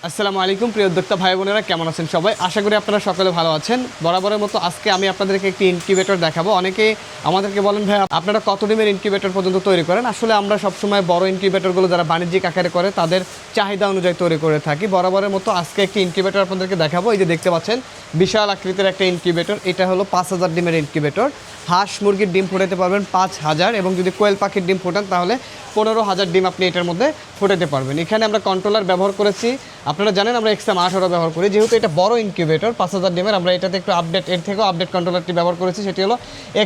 আসসালামু আলাইকুম প্রিয় উদ্যোক্তা ভাই বোনেরা, কেমন আছেন সবাই? আশা করি আপনারা সকলে ভালো আছেন। বরাবরের মতো আজকে আমি আপনাদেরকে একটি ইনকিউবেটর দেখাবো। অনেকে আমাদেরকে বলেন, ভাই আপনারা কত ডিমের ইনকিউবেটর পর্যন্ত তৈরি করেন? আসলে আমরা সবসময় বড় ইনকিউবেটরগুলো যারা বাণিজ্যিক আকারে করে তাদের চাহিদা অনুযায়ী তৈরি করে থাকি। বরাবরের মতো আজকে একটি ইনকিউবেটর আপনাদেরকে দেখাবো। এই যে দেখতে পাচ্ছেন বিশাল আকৃতির একটা ইনকিউবেটর। এটা হলো 5000 ডিমের ইনকিউবেটর। হাঁস মুরগির ডিম ফোটাতে পারবেন 5000, এবং যদি কোয়েল পাখির ডিম ফোটান তাহলে 15000 ডিম আপনি এটার মধ্যে ফোটাতে পারবেন। এখানে আমরা কন্ট্রোলার ব্যবহার করেছি, আপনারা জানেন আমরা XM18 ব্যবহার করি। যেহেতু এটা বড় ইনকিউবেটর 5000 ডিমের, আমরা এটাতে একটু আপডেট, এর থেকেও আপডেট কন্ট্রোলারটি ব্যবহার করেছি। সেটি হলো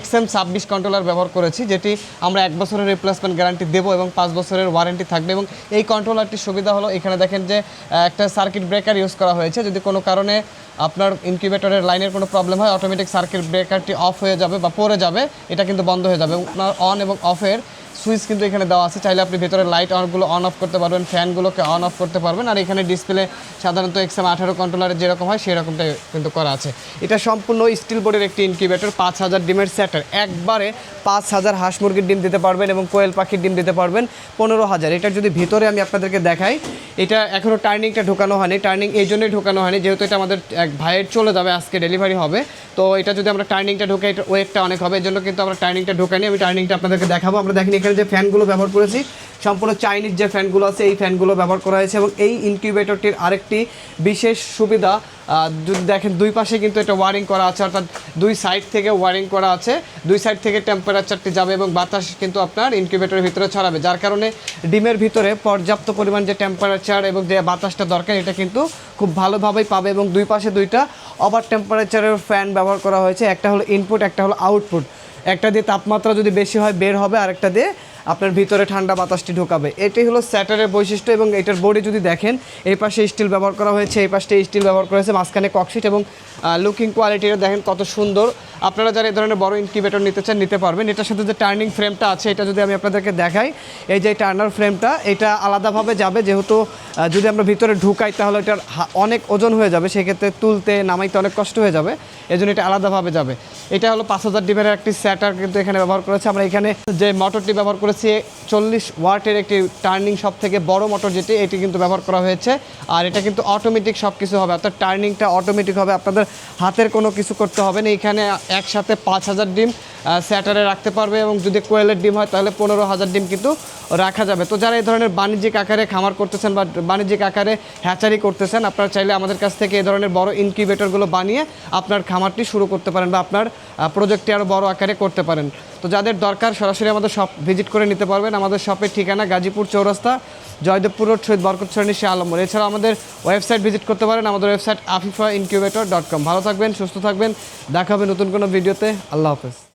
XM26 কন্ট্রোলার ব্যবহার করেছি, যেটি আমরা 1 বছরের রিপ্লেসমেন্ট গ্যারান্টি দেবো এবং 5 বছরের ওয়ারেন্টি থাকবে। এবং এই কন্ট্রোলারটির সুবিধা হলো এখানে দেখেন যে একটা সার্কিট ব্রেকার ইউজ করা হয়েছে। যদি কোনো কারণে আপনার ইনকিউবেটরের লাইনের কোনো প্রবলেম হয়, অটোমেটিক সার্কিট ব্রেকারটি অফ হয়ে যাবে বা পড়ে যাবে, এটা কিন্তু বন্ধ হয়ে যাবে। আপনার অন এবং অফের সুইচ কিন্তু এখানে দেওয়া আছে। চাইলে আপনি ভেতরে লাইট অনগুলো অন অফ করতে পারবেন, ফ্যানগুলোকে অন অফ করতে পারবেন। আর এখানে ডিসপ্লে সাধারণত XM18 কন্ট্রোলারে যেরকম হয় সেরকমটাই কিন্তু করা আছে। এটা সম্পূর্ণ স্টিল বোর্ডের একটি ইনকিউবেটর, 5000 ডিমের সেটার। একবারে 5000 হাঁস মুরগির ডিম দিতে পারবেন এবং কোয়েল পাখির ডিম দিতে পারবেন 15000। এটার যদি ভিতরে আমি আপনাদেরকে দেখাই, এটা এখনও টার্নিংটা ঢোকানো হয়নি। টার্নিং এই জন্যই ঢোকানো হয়নি যেহেতু এটা আমাদের এক ভাইয়ের চলে যাবে, আজকে ডেলিভারি হবে। তো এটা যদি আমরা টার্নিংটা ঢোকাই, এটা ওয়েটটা অনেক হবে, এই জন্য কিন্তু আমরা টার্নিংটা ঢোকাইনি। আমি টার্নিংটা আপনাদেরকে দেখাবো। আমরা দেখেন এখানে যে ফ্যানগুলো ব্যবহার করেছি সম্পূর্ণ চাইনিজ যে ফ্যানগুলো আছে এই ফ্যানগুলো ব্যবহার করা হয়েছে। এবং এই ইনকিউবেটরটির আরেকটি বিশেষ সুবিধা, যদি দেখেন দুই পাশে কিন্তু এটা ওয়ারিং করা আছে, অর্থাৎ দুই সাইড থেকে ওয়ারিং করা আছে। দুই সাইড থেকে টেম্পারেচারটি যাবে এবং বাতাস কিন্তু আপনার ইনকিউবেটরের ভিতরে ছড়াবে, যার কারণে ডিমের ভিতরে পর্যাপ্ত পরিমাণ যে টেম্পারেচার এবং যে বাতাসটা দরকার এটা কিন্তু খুব ভালোভাবেই পাবে। এবং দুই পাশে দুইটা ওভার টেম্পারেচারের ফ্যান ব্যবহার করা হয়েছে। একটা হলো ইনপুট, একটা হলো আউটপুট। একটা দিয়ে তাপমাত্রা যদি বেশি হয় বের হবে, আর একটা দিয়ে আপনার ভিতরে ঠান্ডা বাতাসটি ঢোকাবে। এটাই হলো স্যাটারের বৈশিষ্ট্য। এবং এটার বডি যদি দেখেন, এই পাশে স্টিল ব্যবহার করা হয়েছে, এই পাশে স্টিল ব্যবহার করা হয়েছে, মাঝখানে ককশিট। এবং লুকিং কোয়ালিটিটা দেখেন কত সুন্দর। আপনারা যারা এই ধরনের বড় ইনকিউবেটর নিতে চান নিতে পারবেন। এটার সাথে যে টার্নিং ফ্রেমটা আছে, এটা যদি আমি আপনাদেরকে দেখাই, এই যে টার্নার ফ্রেমটা এটা আলাদাভাবে যাবে। যেহেতু যদি আমরা ভিতরে ঢুকাই তাহলে এটার অনেক ওজন হয়ে যাবে, সেক্ষেত্রে তুলতে নামাইতে অনেক কষ্ট হয়ে যাবে, এই জন্য এটা আলাদাভাবে যাবে। এটা হলো 5000 ডিমের একটি স্যাটার কিন্তু এখানে ব্যবহার করেছে। আমরা এখানে যে মোটরটি ব্যবহার করেছি 40 ওয়াটের একটি টার্নিং, সব থেকে বড় মোটর যেটি, এটি কিন্তু ব্যবহার করা হয়েছে। আর এটা কিন্তু অটোমেটিক সব কিছু হবে, অর্থাৎ টার্নিংটা অটোমেটিক হবে, আপনাদের হাতের কোনো কিছু করতে হবে না। এখানে একসাথে 5000 ডিম স্যাটারে রাখতে পারবে, এবং যদি কোয়েলের ডিম হয় তাহলে 15000 ডিম কিন্তু রাখা যাবে। তো যারা এই ধরনের বাণিজ্যিক আকারে খামার করতেছেন বা বাণিজ্যিক আকারে হ্যাচারি করতেছেন, আপনারা চাইলে আমাদের কাছ থেকে এই ধরনের বড় ইনকিউবেটরগুলো বানিয়ে আপনার খামারটি শুরু করতে পারেন বা আপনার প্রজেক্টটি আরও বড় আকারে করতে পারেন। তো যাদের দরকার সরাসরি আমাদের শপ ভিজিট করে নিতে পারবেন। আমাদের শপের ঠিকানা গাজীপুর চৌরাস্তা, জয়দেবপুর রোড, শহীদ বরকত সরণি, শাহ আলম। এছাড়াও আমাদের ওয়েবসাইট ভিজিট করতে পারেন, আমাদের ওয়েবসাইট afifaincubator.com। ভালো থাকবেন, সুস্থ থাকবেন, দেখা হবে নতুন কোনো ভিডিওতে। আল্লাহ হাফেজ।